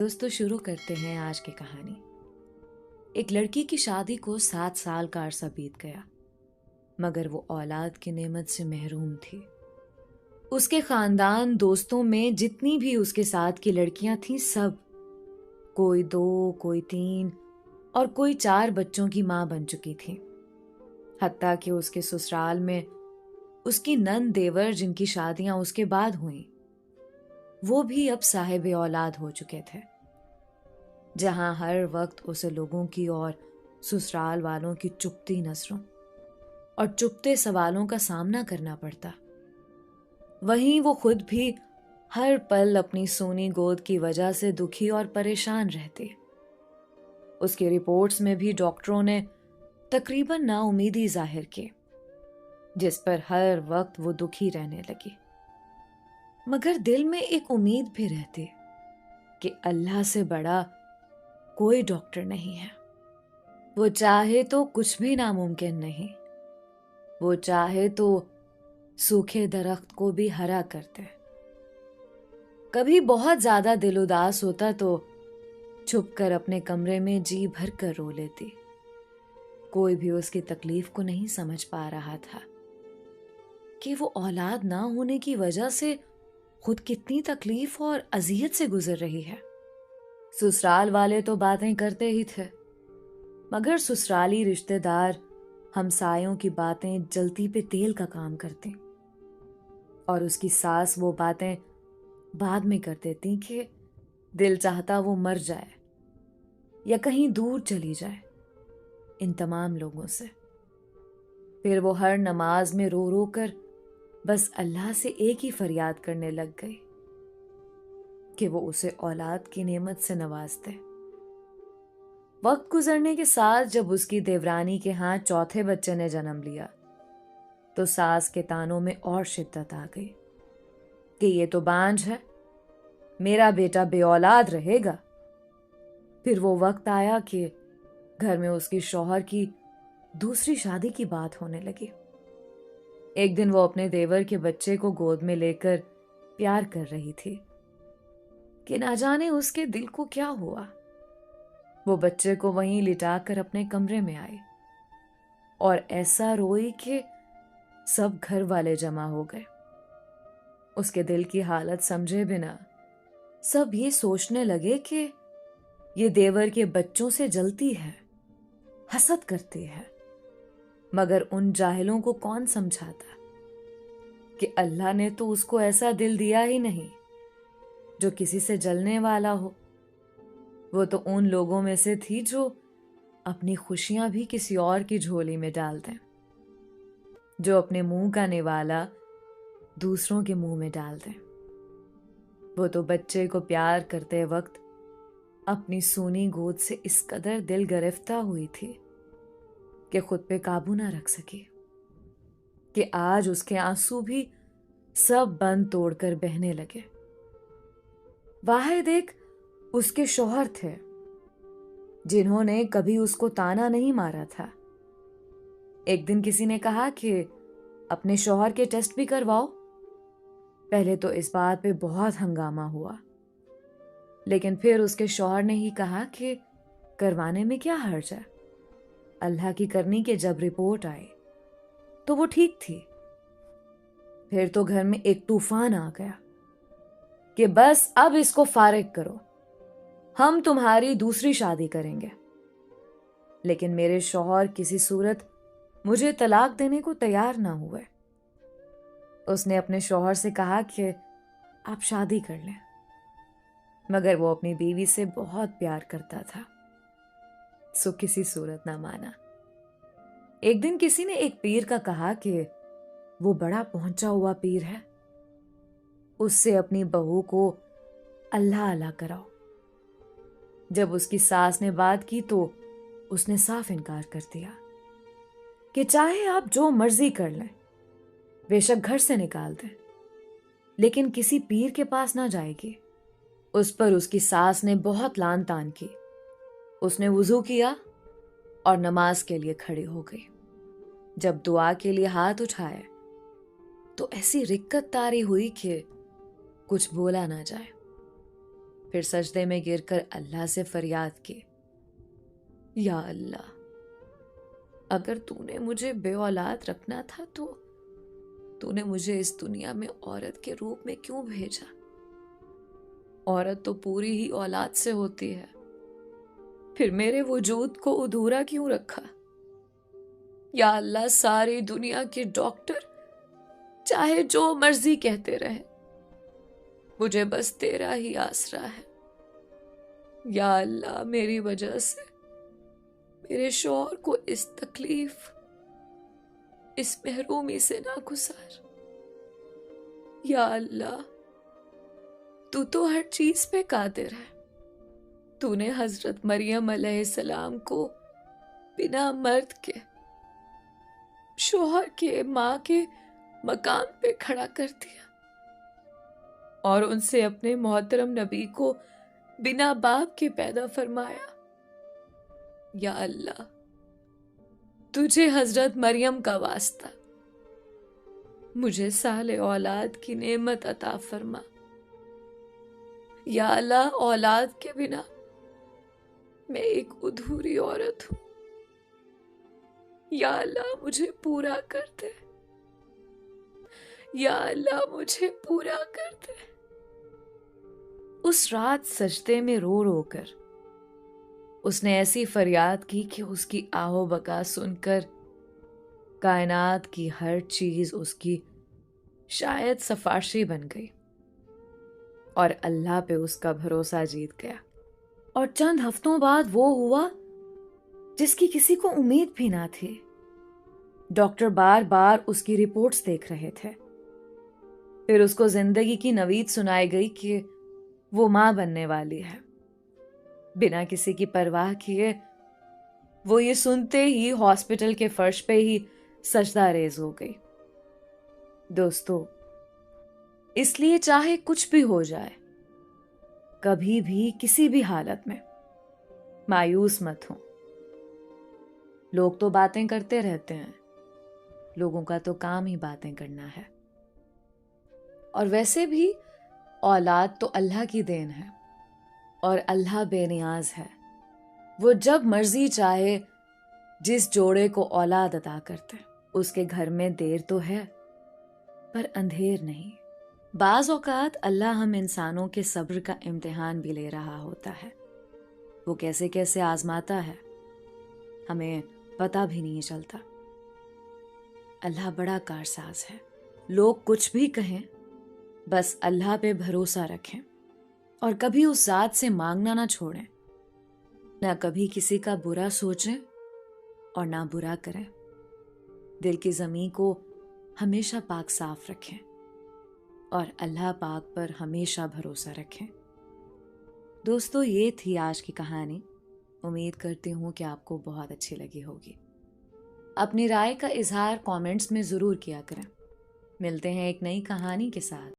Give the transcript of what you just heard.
दोस्तों शुरू करते हैं आज की कहानी। एक लड़की की शादी को 7 साल का अरसा बीत गया, मगर वो औलाद की नेमत से महरूम थी। उसके खानदान दोस्तों में जितनी भी उसके साथ की लड़कियां थीं, सब कोई 2, कोई 3 और कोई 4 बच्चों की मां बन चुकी थी। हत्ता कि उसके ससुराल में उसकी नंद देवर जिनकी शादियां उसके बाद हुई, वो भी अब साहिब औलाद हो चुके थे। जहां हर वक्त उसे लोगों की और ससुराल वालों की चुभती नजरों और चुभते सवालों का सामना करना पड़ता, वहीं वो खुद भी हर पल अपनी सोनी गोद की वजह से दुखी और परेशान रहती। उसकी रिपोर्ट्स में भी डॉक्टरों ने तकरीबन नाउमीदी जाहिर की, जिस पर हर वक्त वो दुखी रहने लगी। मगर दिल में एक उम्मीद भी रहती कि अल्लाह से बड़ा कोई डॉक्टर नहीं है। वो चाहे तो कुछ भी नामुमकिन नहीं। वो चाहे तो सूखे दरख्त को भी हरा कर दे। कभी बहुत ज्यादा दिल उदास होता तो छुपकर अपने कमरे में जी भर कर रो लेती। कोई भी उसकी तकलीफ को नहीं समझ पा रहा था कि वो औलाद ना होने की वजह से खुद कितनी तकलीफ और अजियत से गुजर रही है। ससुराल वाले तो बातें करते ही थे, मगर ससुराली रिश्तेदार हमसायों की बातें जलती पे तेल का काम करती, और उसकी सास वो बातें बाद में कर देती कि दिल चाहता वो मर जाए या कहीं दूर चली जाए इन तमाम लोगों से। फिर वो हर नमाज में रो रो कर बस अल्लाह से एक ही फरियाद करने लग गई कि वो उसे औलाद की नेमत से नवाज दे। वक्त गुजरने के साथ जब उसकी देवरानी के हाथ चौथे बच्चे ने जन्म लिया, तो सास के तानों में और शिद्दत आ गई कि ये तो बांझ है, मेरा बेटा बेऔलाद रहेगा। फिर वो वक्त आया कि घर में उसकी शौहर की दूसरी शादी की बात होने लगी। एक दिन वो अपने देवर के बच्चे को गोद में लेकर प्यार कर रही थी कि ना जाने उसके दिल को क्या हुआ। वो बच्चे को वहीं लिटाकर अपने कमरे में आई और ऐसा रोई कि सब घर वाले जमा हो गए। उसके दिल की हालत समझे बिना सब ये सोचने लगे कि ये देवर के बच्चों से जलती है, हसद करती है। मगर उन जाहिलों को कौन समझाता कि अल्लाह ने तो उसको ऐसा दिल दिया ही नहीं जो किसी से जलने वाला हो। वो तो उन लोगों में से थी जो अपनी खुशियां भी किसी और की झोली में डाल दें, जो अपने मुंह का निवाला दूसरों के मुंह में डाल दें। वो तो बच्चे को प्यार करते वक्त अपनी सूनी गोद से इस कदर दिल गिरफ्ता हुई थी कि खुद पे काबू ना रख सकी, कि आज उसके आंसू भी सब बंद तोड़कर बहने लगे। वाहिद एक उसके शौहर थे जिन्होंने कभी उसको ताना नहीं मारा था। एक दिन किसी ने कहा कि अपने शौहर के टेस्ट भी करवाओ। पहले तो इस बात पे बहुत हंगामा हुआ, लेकिन फिर उसके शौहर ने ही कहा कि करवाने में क्या हर्ज है। अल्लाह की करनी के जब रिपोर्ट आई तो वो ठीक थी। फिर तो घर में एक तूफान आ गया कि बस अब इसको फारिग करो, हम तुम्हारी दूसरी शादी करेंगे। लेकिन मेरे शौहर किसी सूरत मुझे तलाक देने को तैयार ना हुए। उसने अपने शौहर से कहा कि आप शादी कर लें, मगर वो अपनी बीवी से बहुत प्यार करता था, सो किसी सूरत ना माना। एक दिन किसी ने एक पीर का कहा कि वो बड़ा पहुंचा हुआ पीर है, उससे अपनी बहू को अल्लाह अल्लाह कराओ। जब उसकी सास ने बात की तो उसने साफ इनकार कर दिया कि चाहे आप जो मर्जी कर लें, बेशक घर से निकाल दें, लेकिन किसी पीर के पास ना जाएगी। उस पर उसकी सास ने बहुत लान तान की। उसने वुजू किया और नमाज के लिए खड़ी हो गई। जब दुआ के लिए हाथ उठाए तो ऐसी रिक्कत तारी हुई कि कुछ बोला ना जाए। फिर सजदे में गिरकर अल्लाह से फरियाद की, या अल्लाह, अगर तूने मुझे बेऔलाद रखना था तो तूने मुझे इस दुनिया में औरत के रूप में क्यों भेजा? औरत तो पूरी ही औलाद से होती है, फिर मेरे वजूद को अधूरा क्यों रखा? या अल्लाह, सारी दुनिया के डॉक्टर चाहे जो मर्जी कहते रहे, मुझे बस तेरा ही आसरा है। या अल्लाह, मेरी वजह से मेरे शौहर को इस तकलीफ, इस महरूमी से ना गुजार। या अल्लाह, तू तो हर चीज पे कादिर है। तूने हजरत मरियम अलैहिस्सलाम को बिना मर्द के, शौहर के, माँ के मकाम पे खड़ा कर दिया और उनसे अपने मोहतरम नबी को बिना बाप के पैदा फरमाया। या अल्लाह, तुझे हजरत मरियम का वास्ता, मुझे साले औलाद की नेमत अता फरमा। या अल्लाह, औलाद के बिना मैं एक अधूरी औरत हूं। या अल्लाह, मुझे पूरा कर दे। या अल्लाह, मुझे पूरा कर दे। उस रात सजदे में रो रो कर उसने ऐसी फरियाद की कि उसकी आहो बका सुनकर कायनात की हर चीज उसकी शायद सफारशी बन गई और अल्लाह पे उसका भरोसा जीत गया। और चंद हफ्तों बाद वो हुआ जिसकी किसी को उम्मीद भी ना थी। डॉक्टर बार बार उसकी रिपोर्ट्स देख रहे थे। फिर उसको जिंदगी की नवीद सुनाई गई कि वो मां बनने वाली है। बिना किसी की परवाह किए वो ये सुनते ही हॉस्पिटल के फर्श पे ही सजदा रेज हो गई। दोस्तों, इसलिए चाहे कुछ भी हो जाए, कभी भी किसी भी हालत में मायूस मत हो। लोग तो बातें करते रहते हैं, लोगों का तो काम ही बातें करना है। और वैसे भी औलाद तो अल्लाह की देन है और अल्लाह बेनियाज है। वो जब मर्जी चाहे जिस जोड़े को औलाद अता करते। उसके घर में देर तो है पर अंधेर नहीं। बाज औकात अल्लाह हम इंसानों के सब्र का इम्तिहान भी ले रहा होता है। वो कैसे कैसे आजमाता है हमें पता भी नहीं चलता। अल्लाह बड़ा कारसाज है। लोग कुछ भी कहें, बस अल्लाह पे भरोसा रखें और कभी उस जात से मांगना ना छोड़ें। ना कभी किसी का बुरा सोचें और ना बुरा करें। दिल की ज़मीं को हमेशा पाक साफ रखें और अल्लाह पाक पर हमेशा भरोसा रखें। दोस्तों, ये थी आज की कहानी। उम्मीद करती हूँ कि आपको बहुत अच्छी लगी होगी। अपनी राय का इजहार कमेंट्स में ज़रूर किया करें। मिलते हैं एक नई कहानी के साथ।